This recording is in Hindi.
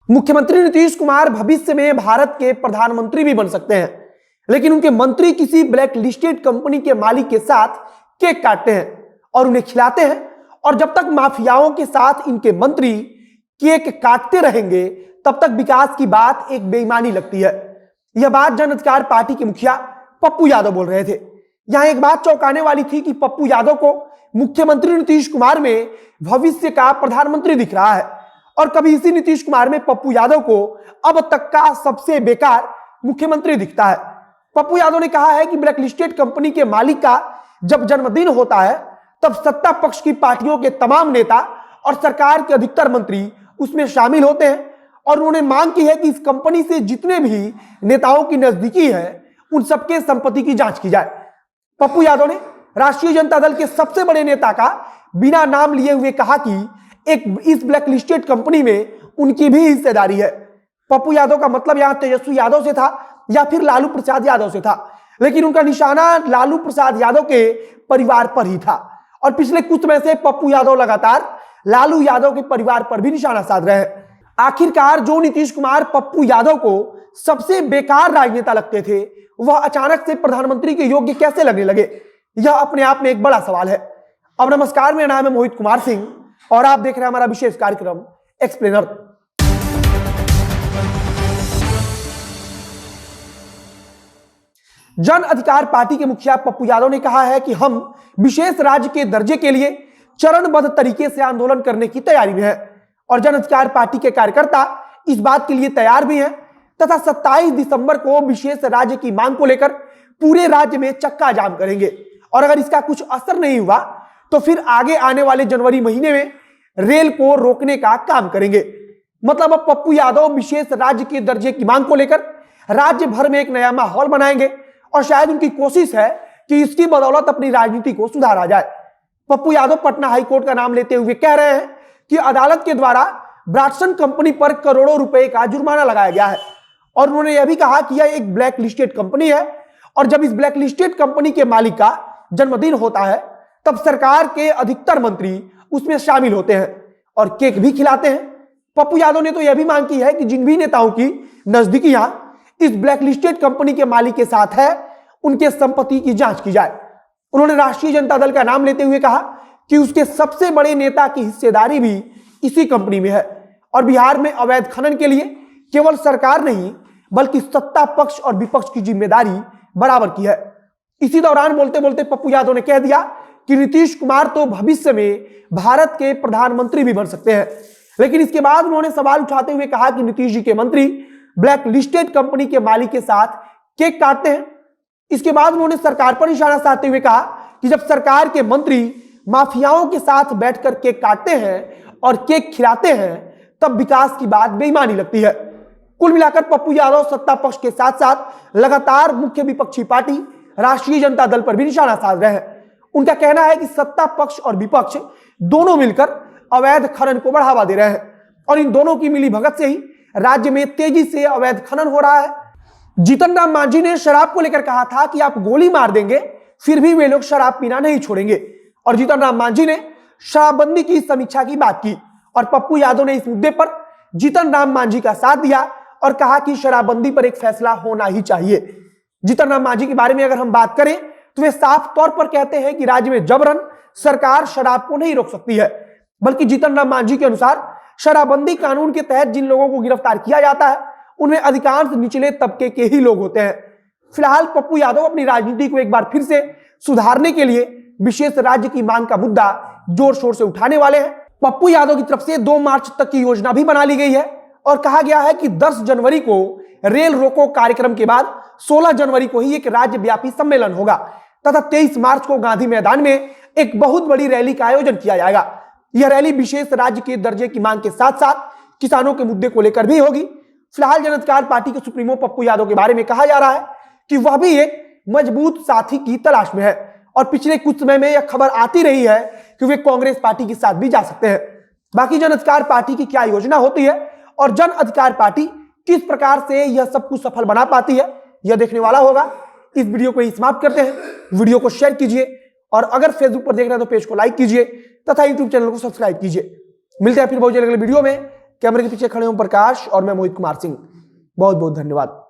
मुख्यमंत्री नीतीश कुमार भविष्य में भारत के प्रधानमंत्री भी बन सकते हैं, लेकिन उनके मंत्री किसी ब्लैक लिस्टेड कंपनी के मालिक के साथ केक काटते हैं और उन्हें खिलाते हैं। और जब तक माफियाओं के साथ इनके मंत्री केक काटते रहेंगे तब तक विकास की बात एक बेईमानी लगती है। यह बात जन अधिकार पार्टी के मुखिया पप्पू यादव बोल रहे थे। यहां एक बात चौंकाने वाली थी कि पप्पू यादव को मुख्यमंत्री नीतीश कुमार में भविष्य का प्रधानमंत्री दिख रहा है, और कभी इसी नीतीश कुमार में पप्पू यादव को अब तक का सबसे बेकार मुख्यमंत्री दिखता है। पप्पू यादव ने कहा है कि ब्लैक लिस्टेड कंपनी के मालिक का जब जन्मदिन होता है तब सत्ता पक्ष की पार्टियों के तमाम नेता और सरकार के अधिकतर मंत्री उसमें शामिल होते हैं, और उन्होंने मांग की है कि इस कंपनी से जितने भी नेताओं की नजदीकी है उन सबके संपत्ति की जांच की जाए। पप्पू यादव ने राष्ट्रीय जनता दल के सबसे बड़े नेता का बिना नाम लिए हुए कहा कि इस ब्लैक लिस्टेड कंपनी में उनकी भी हिस्सेदारी है। पप्पू यादव का मतलब यहां तेजस्वी यादव से था या फिर लालू प्रसाद यादव से था, लेकिन उनका निशाना लालू प्रसाद यादव के परिवार पर ही था। और पिछले कुछ समय से पप्पू यादव लगातार लालू यादव के परिवार पर भी निशाना साध रहे हैं। आखिरकार जो नीतीश कुमार पप्पू यादव को सबसे बेकार राजनेता लगते थे, वह अचानक से प्रधानमंत्री के योग्य कैसे लगने लगे, यह अपने आप में एक बड़ा सवाल है। अब नमस्कार, मेरा नाम है मोहित कुमार सिंह और आप देख रहे हैं हमारा विशेष कार्यक्रम एक्सप्लेनर। जन अधिकार पार्टी के मुखिया पप्पू यादव ने कहा है कि हम विशेष राज्य के दर्जे के लिए चरणबद्ध तरीके से आंदोलन करने की तैयारी में है, और जन अधिकार पार्टी के कार्यकर्ता इस बात के लिए तैयार भी हैं तथा 27 दिसंबर को विशेष राज्य की मांग को लेकर पूरे राज्य में चक्का जाम करेंगे। और अगर इसका कुछ असर नहीं हुआ तो फिर आगे आने वाले जनवरी महीने में रेल को रोकने का काम करेंगे। मतलब अब पप्पू यादव विशेष राज्य के दर्जे की मांग को लेकर राज्य भर में एक नया माहौल बनाएंगे, और शायद उनकी कोशिश है कि इसकी बदौलत अपनी राजनीति को सुधारा जाए। पप्पू यादव पटना हाईकोर्ट का नाम लेते हुए कह रहे हैं कि अदालत के द्वारा ब्राडसन कंपनी पर करोड़ों रुपए का जुर्माना लगाया गया है, और उन्होंने यह भी कहा कि यह एक ब्लैक लिस्टेड कंपनी है, और जब इस ब्लैक लिस्टेड कंपनी के मालिक का जन्मदिन होता है तब सरकार के अधिकतर मंत्री उसमें शामिल होते हैं और केक भी खिलाते हैं। पप्पू यादव ने तो यह भी मांग की है कि जिन भी नेताओं की नजदीकियां इस ब्लैक लिस्टेड कंपनी के मालिक के साथ है उनके संपत्ति की जांच की जाए। उन्होंने राष्ट्रीय जनता दल का नाम लेते हुए कहा कि उसके सबसे बड़े नेता की हिस्सेदारी भी इसी कंपनी में है, और बिहार में अवैध खनन के लिए केवल सरकार नहीं बल्कि सत्ता पक्ष और विपक्ष की जिम्मेदारी बराबर की है। इसी दौरान बोलते बोलते पप्पू यादव ने कह दिया कि नीतीश कुमार तो भविष्य में भारत के प्रधानमंत्री भी बन सकते हैं, लेकिन इसके बाद उन्होंने सवाल उठाते हुए कहा कि नीतीश जी के मंत्री ब्लैक लिस्टेड कंपनी के मालिक के साथ केक काटते हैं। इसके बाद उन्होंने सरकार पर निशाना साधते हुए कहा कि जब सरकार के मंत्री माफियाओं के साथ बैठकर केक काटते हैं और केक खिलाते हैं तब विकास की बात बेईमानी लगती है। कुल मिलाकर पप्पू यादव सत्ता पक्ष के साथ साथ लगातार मुख्य विपक्षी पार्टी राष्ट्रीय जनता दल पर भी निशाना साध रहे हैं। उनका कहना है कि सत्ता पक्ष और विपक्ष दोनों मिलकर अवैध खनन को बढ़ावा दे रहे हैं, और इन दोनों की मिलीभगत से ही राज्य में तेजी से अवैध खनन हो रहा है। जीतन राम मांझी ने शराब को लेकर कहा था कि आप गोली मार देंगे फिर भी वे लोग शराब पीना नहीं छोड़ेंगे, और जीतन राम मांझी ने शराबबंदी की समीक्षा की बात की, और पप्पू यादव ने इस मुद्दे पर जीतन राम मांझी का साथ दिया और कहा कि शराबबंदी पर एक फैसला होना ही चाहिए। जीतन राम मांझी के बारे में अगर हम बात करें तो वे साफ तौर पर कहते हैं कि राज्य में जबरन सरकार शराब को नहीं रोक सकती है, बल्कि जीतन राम मांझी के अनुसार शराबबंदी कानून के तहत जिन लोगों को गिरफ्तार किया जाता है उनमें अधिकांश निचले तबके के ही लोग होते हैं। फिलहाल पप्पू यादव अपनी राजनीति को एक बार फिर से सुधारने के लिए विशेष राज्य की मांग का मुद्दा जोर शोर से उठाने वाले हैं। पप्पू यादव की तरफ से 2 मार्च तक की योजना भी बना ली गई है, और कहा गया है कि 10 जनवरी को रेल रोको कार्यक्रम के बाद 16 जनवरी को ही एक राज्यव्यापी सम्मेलन होगा तथा 23 मार्च को गांधी मैदान में एक बहुत बड़ी रैली का आयोजन किया जाएगा। यह रैली विशेष राज्य के दर्जे की मांग के साथ साथ किसानों के मुद्दे को लेकर भी होगी। फिलहाल जन अधिकार पार्टी के सुप्रीमो पप्पू यादव के बारे में कहा जा रहा है कि वह भी एक मजबूत साथी की तलाश में है, और पिछले कुछ समय में यह खबर आती रही है कि वे कांग्रेस पार्टी के साथ भी जा सकते हैं। बाकी जन अधिकार पार्टी की क्या योजना होती है और जन अधिकार पार्टी किस प्रकार से यह सब कुछ सफल बना पाती है, यह देखने वाला होगा। इस वीडियो को ही समाप्त करते हैं। वीडियो को शेयर कीजिए, और अगर फेसबुक पर देख रहे हैं तो पेज को लाइक कीजिए तथा यूट्यूब चैनल को सब्सक्राइब कीजिए। मिलते हैं फिर बहुत जल्द अगले वीडियो में कैमरे के पीछे खड़े ओम प्रकाश और मैं मोहित कुमार सिंह। बहुत बहुत धन्यवाद।